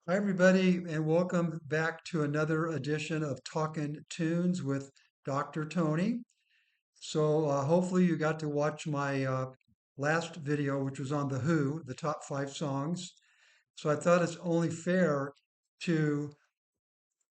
Hi, everybody, and welcome back to another edition of Talkin' Tunes with Dr. Tony. Hopefully, you got to watch my last video, which was on The Who, the top five songs. So, I thought it's only fair to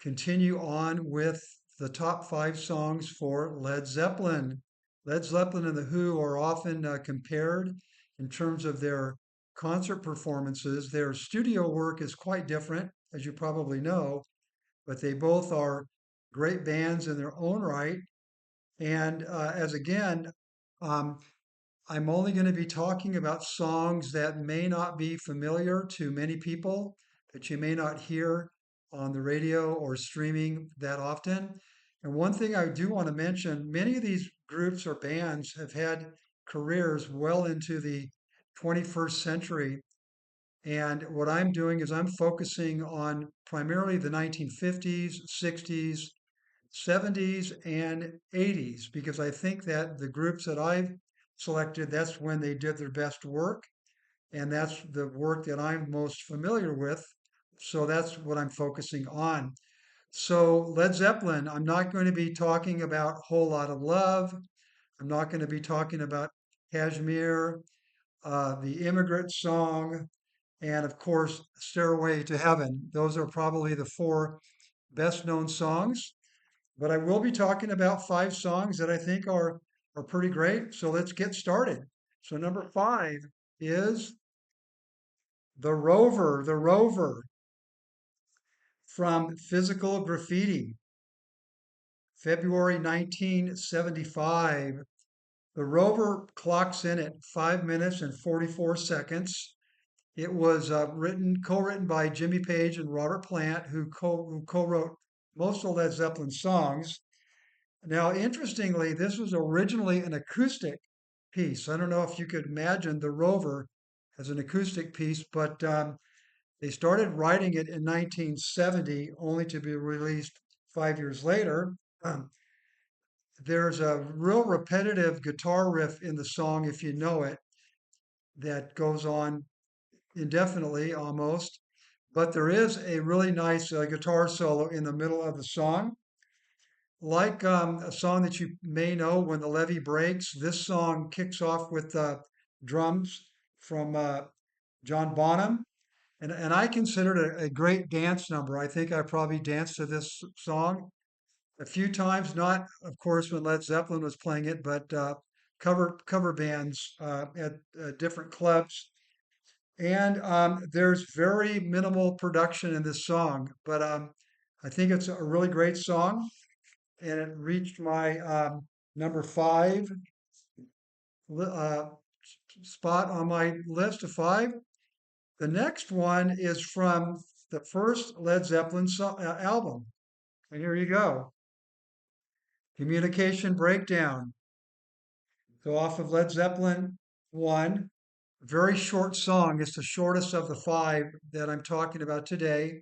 continue on with the top five songs for Led Zeppelin. Led Zeppelin and The Who are often compared in terms of their concert performances. Their studio work is quite different, as you probably know, but they both are great bands in their own right. And as again, um, I'm only going to be talking about songs that may not be familiar to many people, that you may not hear on the radio or streaming that often. And one thing I do want to mention, many of these groups or bands have had careers well into the 21st century. And what I'm doing is I'm focusing on primarily the 1950s, 60s, 70s, and 80s, because I think that the groups that I've selected, that's when they did their best work, and that's the work that I'm most familiar with. So that's what I'm focusing on. So, Led Zeppelin, I'm not going to be talking about Whole Lot of Love. I'm not going to be talking about Kashmir, the Immigrant Song, and of course, Stairway to Heaven. Those are probably the four best known songs. But I will be talking about five songs that I think are pretty great. So let's get started. So number five is The Rover from Physical Graffiti, February 1975. The Rover clocks in at 5 minutes and 44 seconds. It was co-written by Jimmy Page and Robert Plant, who co-wrote most of Led Zeppelin's songs. Now, interestingly, this was originally an acoustic piece. I don't know if you could imagine the Rover as an acoustic piece, but they started writing it in 1970, only to be released 5 years later. Um, there's a real repetitive guitar riff in the song, if you know it, that goes on indefinitely almost. But there is a really nice guitar solo in the middle of the song. Like a song that you may know, When the Levee Breaks, this song kicks off with drums from John Bonham. And I consider it a great dance number. I think I probably danced to this song a few times, not, of course, when Led Zeppelin was playing it, but cover bands at different clubs. And there's very minimal production in this song, but I think it's a really great song and it reached my number five uh, spot on my list of five. The next one is from the first Led Zeppelin album. And here you go, Communication Breakdown. So off of Led Zeppelin 1, very short song. It's the shortest of the five that I'm talking about today.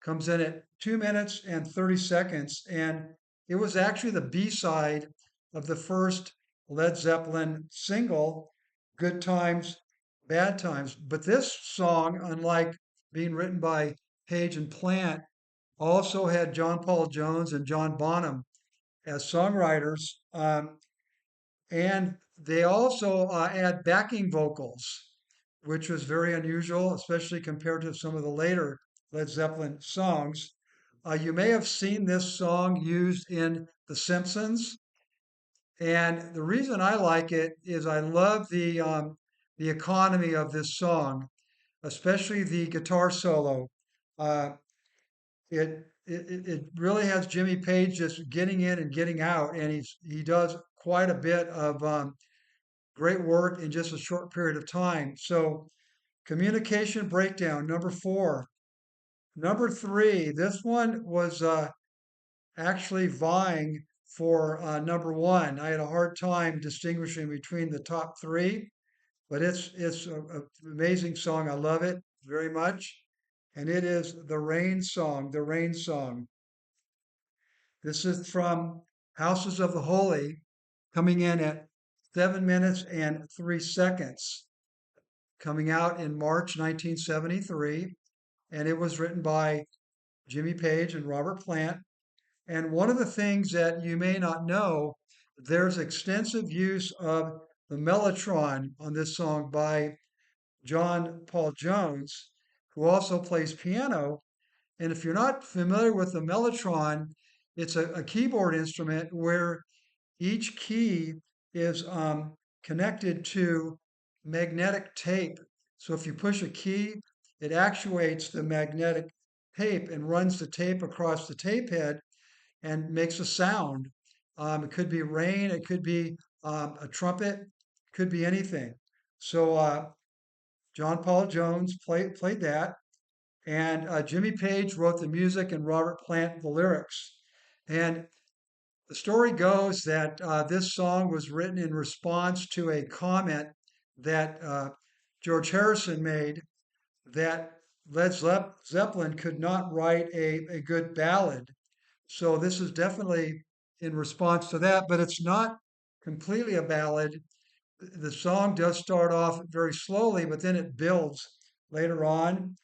Comes in at 2 minutes and 30 seconds. And it was actually the B side of the first Led Zeppelin single, Good Times, Bad Times. But this song, unlike being written by Page and Plant, also had John Paul Jones and John Bonham as songwriters. And they also add backing vocals, which was very unusual, especially compared to some of the later Led Zeppelin songs. You may have seen this song used in The Simpsons, and the reason I like it is I love the economy of this song, especially the guitar solo. Uh, it really has Jimmy Page just getting in and getting out, and he does quite a bit of great work in just a short period of time. So, communication breakdown, number four. Number three, this one was actually vying for number one. I had a hard time distinguishing between the top three, but it's an amazing song. I love it very much. And it is The Rain Song, The Rain Song. This is from Houses of the Holy, coming in at 7 minutes and 3 seconds, coming out in March 1973. and it was written by Jimmy Page and Robert Plant. And one of the things that you may not know, there's extensive use of the mellotron on this song by John Paul Jones, who also plays piano. And if you're not familiar with the mellotron, it's a keyboard instrument where each key is connected to magnetic tape. So if you push a key, it actuates the magnetic tape and runs the tape across the tape head and makes a sound. It could be rain, it could be a trumpet, it could be anything. So John Paul Jones played that, and Jimmy Page wrote the music and Robert Plant the lyrics. And the story goes that this song was written in response to a comment that George Harrison made that Zeppelin could not write a good ballad. So this is definitely in response to that, but it's not completely a ballad. The song does start off very slowly, but then it builds later on.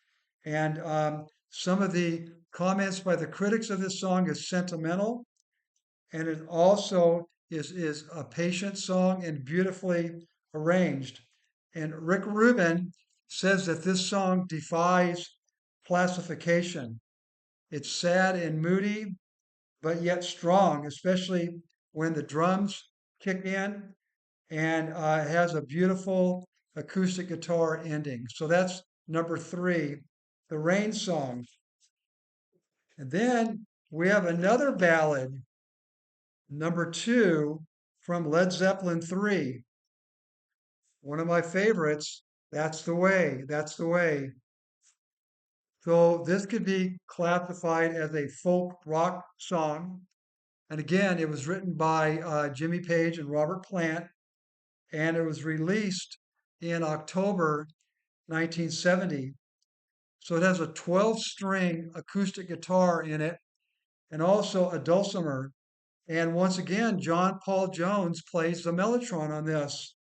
And some of the comments by the critics of this song is sentimental, and it also is a patient song and beautifully arranged. And Rick Rubin says that this song defies classification. It's sad and moody, but yet strong, especially when the drums kick in, and it has a beautiful acoustic guitar ending. So that's number three, the Rain Song. And then we have another ballad, number two, from Led Zeppelin 3, one of my favorites. That's the way, that's the way. So this could be classified as a folk rock song. And again, it was written by Jimmy Page and Robert Plant, and it was released in October 1970. So it has a 12-string acoustic guitar in it and also a dulcimer. And once again, John Paul Jones plays the mellotron on this.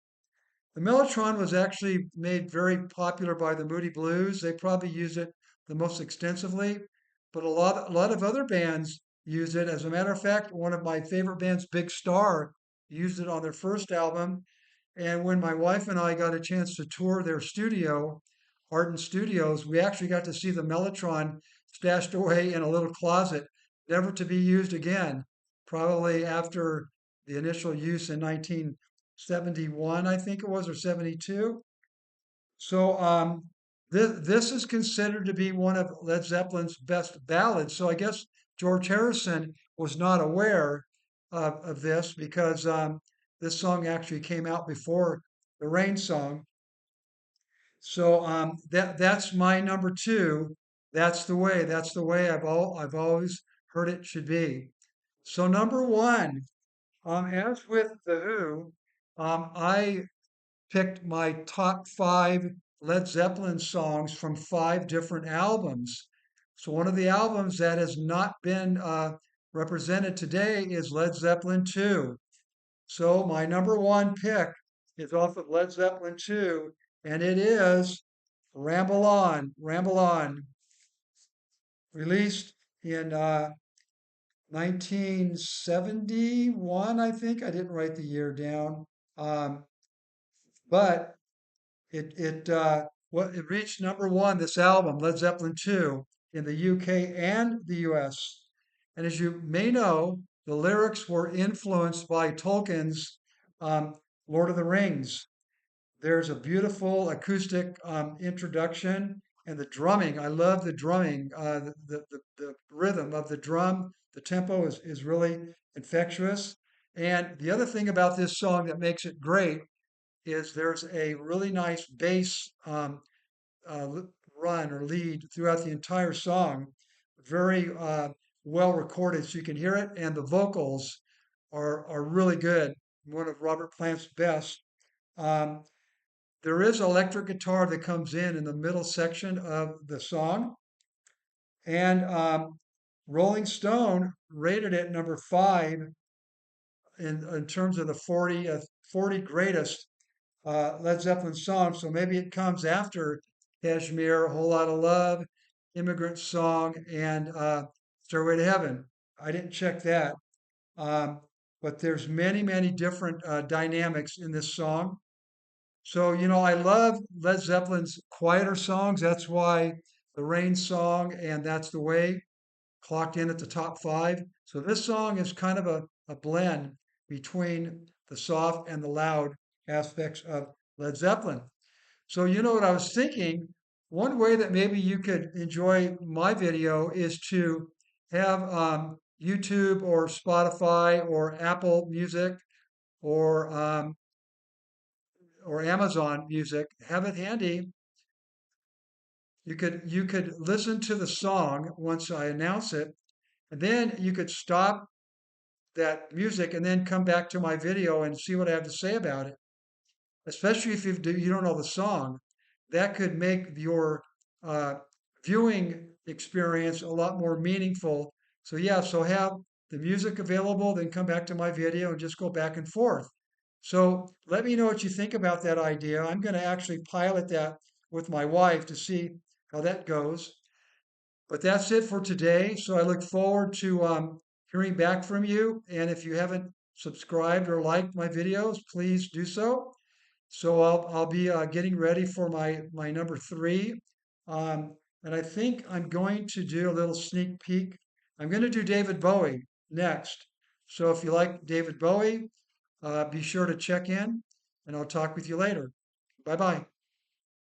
The mellotron was actually made very popular by the Moody Blues. They probably use it the most extensively, but a lot of other bands use it. As a matter of fact, one of my favorite bands, Big Star, used it on their first album. And when my wife and I got a chance to tour their studio, Arden Studios, we actually got to see the mellotron stashed away in a little closet, never to be used again, probably after the initial use in 1971, I think it was, or 72. So this is considered to be one of Led Zeppelin's best ballads. So I guess George Harrison was not aware of this because this song actually came out before the Rain Song. So that's my number two. That's the way. That's the way I've always heard it should be. So number one, as with the Who, I picked my top five Led Zeppelin songs from five different albums. So one of the albums that has not been represented today is Led Zeppelin 2. So my number one pick is off of Led Zeppelin 2, and it is Ramble On, released in 1971, I think. I didn't write the year down. Um, but it reached number one, this album, Led Zeppelin 2, in the UK and the US. And as you may know, the lyrics were influenced by Tolkien's um, Lord of the Rings. There's a beautiful acoustic introduction and the drumming. I love the drumming, the rhythm of the drum, the tempo is really infectious. And the other thing about this song that makes it great is there's a really nice bass run or lead throughout the entire song, very well recorded, so you can hear it, and the vocals are really good. One of Robert Plant's best. Um, there is electric guitar that comes in the middle section of the song, and Rolling Stone rated it number five in terms of the 40 greatest Led Zeppelin song. So maybe it comes after Kashmir, A Whole Lot of Love, Immigrant Song and Stairway to Heaven. I didn't check that. Um, but there's many, many different dynamics in this song. So, I love Led Zeppelin's quieter songs. That's why the Rain song and That's the Way clocked in at the top five. So this song is kind of a blend between the soft and the loud aspects of Led Zeppelin. So, what I was thinking? One way that maybe you could enjoy my video is to have YouTube or Spotify or Apple Music or Amazon Music. Have it handy. You could listen to the song once I announce it, and then you could stop that music and then come back to my video and see what I have to say about it. Especially if you don't know the song, that could make your uh, viewing experience a lot more meaningful. So yeah, so have the music available, then come back to my video and just go back and forth. So let me know what you think about that idea. I'm going to actually pilot that with my wife to see how that goes. But that's it for today. So I look forward to hearing back from you. And if you haven't subscribed or liked my videos, please do so. So I'll be getting ready for my number three, and I think I'm going to do a little sneak peek. I'm going to do David Bowie next. So if you like David Bowie, be sure to check in, and I'll talk with you later. Bye bye.